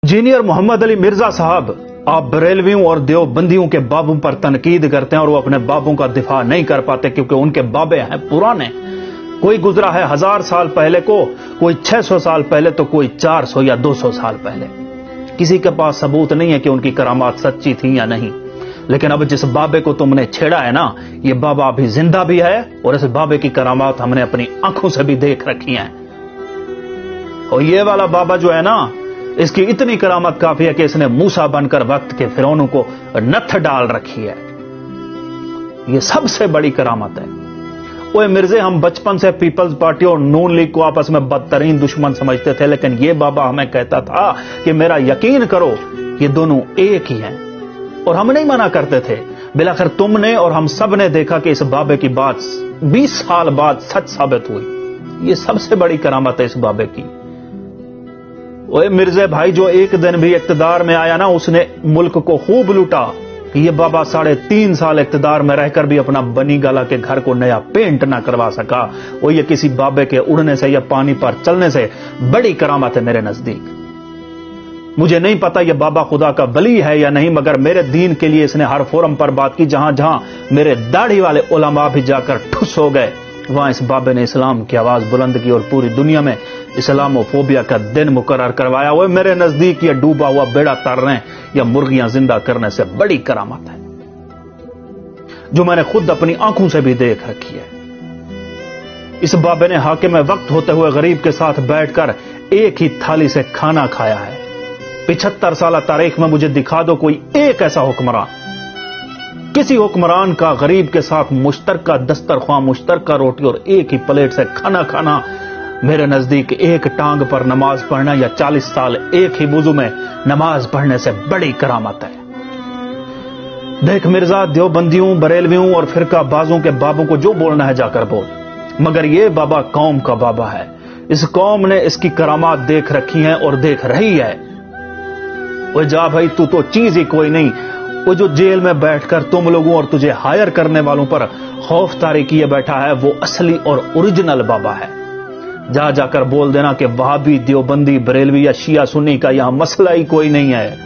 Engineer Mohammad Ali Mirza साहब, आप बरेलवियों और देवबंदियों के बाबों पर तनकीद करते हैं और वो अपने बाबों का दिफा नहीं कर पाते क्योंकि उनके बाबे हैं पुराने। कोई गुजरा है 1000 साल पहले को, कोई 600 साल पहले, तो कोई 400 या 200 साल पहले। किसी के पास सबूत नहीं है कि उनकी करामात सच्ची थी या नहीं। लेकिन अब जिस बाबे को तुमने छेड़ा है ना, ये बाबा अभी जिंदा भी है और इस बाबे की करामात हमने अपनी आंखों से भी देख रखी है। और ये वाला बाबा जो है ना, इसकी इतनी करामत काफी है कि इसने मूसा बनकर वक्त के फिरौनों को नत्थ डाल रखी है। ये सबसे बड़ी करामत है। ओए मिर्जे, हम बचपन से पीपल्स पार्टी और नून लीग को आपस में बदतरीन दुश्मन समझते थे, लेकिन ये बाबा हमें कहता था कि मेरा यकीन करो, ये दोनों एक ही हैं। और हम नहीं मना करते थे। बिलाखिर तुमने और हम सब ने देखा कि इस बाबे की बात 20 साल बाद सच साबित हुई। ये सबसे बड़ी करामत है इस बाबे की। ओए मिर्जे भाई, जो एक दिन भी इक्तदार में आया ना, उसने मुल्क को खूब लूटा कि ये बाबा 3.5 साल इक्तदार में रहकर भी अपना बनी गाला के घर को नया पेंट ना करवा सका। वो ये किसी बाबे के उड़ने से या पानी पर चलने से बड़ी करामत है मेरे नजदीक। मुझे नहीं पता ये बाबा खुदा का वली है या नहीं, मगर मेरे दीन के लिए इसने हर फोरम पर बात की। जहां जहां मेरे दाढ़ी वाले उलमा भी जाकर ठुस हो गए, वहां इस बाबे ने इस्लाम की आवाज बुलंद की और पूरी दुनिया में इस्लामोफोबिया का दिन मुकर्रर करवाया। वो मेरे नजदीक ये डूबा हुआ बेड़ा तरने या मुर्गियां जिंदा करने से बड़ी करामत है, जो मैंने खुद अपनी आंखों से भी देख रखी है। इस बाबे ने हाकिम वक्त होते हुए गरीब के साथ बैठकर एक ही थाली से खाना खाया है। 75 साल तारीख में मुझे दिखा दो कोई एक ऐसा हुक्मरान, किसी हुक्मरान का गरीब के साथ मुश्तरका दस्तरख्वां, मुश्तरका रोटी और एक ही प्लेट से खाना खाना। मेरे नजदीक एक टांग पर नमाज पढ़ना या 40 साल एक ही वुजू में नमाज पढ़ने से बड़ी करामत है। देख मिर्जा, देवबंदियों, बरेलवियों और फिरका बाजों के बाबों को जो बोलना है जाकर बोल, मगर ये बाबा कौम का बाबा है। इस कौम ने इसकी करामात देख रखी है और देख रही है। वो जा भाई, तू तो चीज ही कोई नहीं। वो जो जेल में बैठकर तुम लोगों और तुझे हायर करने वालों पर खौफ तारी किए बैठा है, वो असली और ओरिजिनल बाबा है। जा जाकर बोल देना कि वहाबी, देवबंदी, बरेलवी या शिया सुन्नी का यहां मसला ही कोई नहीं है।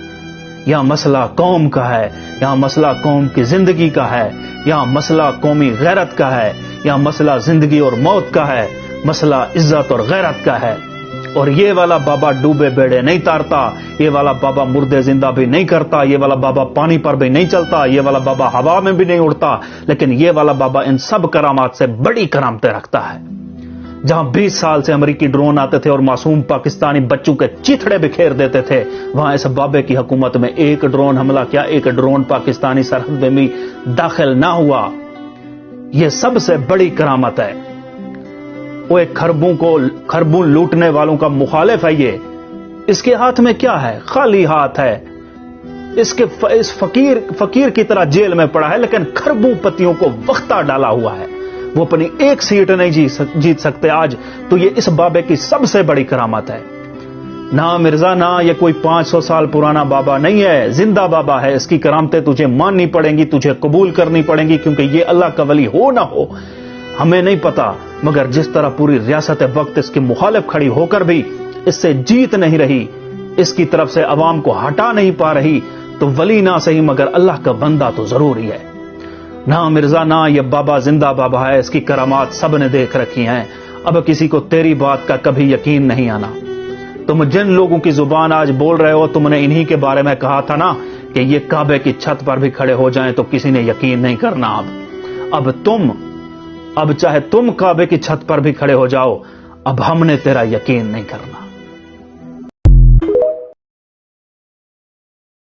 यहां मसला कौम का है, यहां मसला कौम की जिंदगी का है, यहां मसला कौमी गैरत का है, यहां मसला जिंदगी और मौत का है, मसला इज्जत और गैरत का है। और ये वाला बाबा डूबे बेड़े नहीं तारता, ये वाला बाबा मुर्दे जिंदा भी नहीं करता, ये वाला बाबा पानी पर भी नहीं चलता, ये वाला बाबा हवा में भी नहीं उड़ता, लेकिन ये वाला बाबा इन सब करामात से बड़ी करामतें रखता है। जहां 20 साल से अमेरिकी ड्रोन आते थे और मासूम पाकिस्तानी बच्चों के चिथड़े बिखेर देते थे, वहां इस बाबे की हुकूमत में एक ड्रोन हमला किया, एक ड्रोन पाकिस्तानी सरहद में भी दाखिल ना हुआ। यह सबसे बड़ी करामत है। वो एक खरबूं लूटने वालों का मुखालिफ है। ये इसके हाथ में क्या है? खाली हाथ है। इस फकीर की तरह जेल में पड़ा है, लेकिन खरबों पतियों को वख्ता डाला हुआ है। वो अपनी एक सीट नहीं जीत सकते आज, तो ये इस बाबे की सबसे बड़ी करामत है। ना मिर्जा, ना ये कोई 500 साल पुराना बाबा नहीं है, जिंदा बाबा है। इसकी करामतें तुझे माननी पड़ेंगी, तुझे कबूल करनी पड़ेंगी, क्योंकि ये अल्लाह का वली हो ना हो हमें नहीं पता, मगर जिस तरह पूरी रियासत वक्त इसके मुखालिफ खड़ी होकर भी इससे जीत नहीं रही, इसकी तरफ से अवाम को हटा नहीं पा रही, तो वली ना सही मगर अल्लाह का बंदा तो जरूरी है। ना मिर्जा, ना ये बाबा जिंदा बाबा है। इसकी करामात सब ने देख रखी हैं। अब किसी को तेरी बात का कभी यकीन नहीं आना। तुम जिन लोगों की जुबान आज बोल रहे हो, तुमने इन्हीं के बारे में कहा था ना कि ये काबे की छत पर भी खड़े हो जाएं तो किसी ने यकीन नहीं करना। अब चाहे तुम काबे की छत पर भी खड़े हो जाओ, अब हमने तेरा यकीन नहीं करना।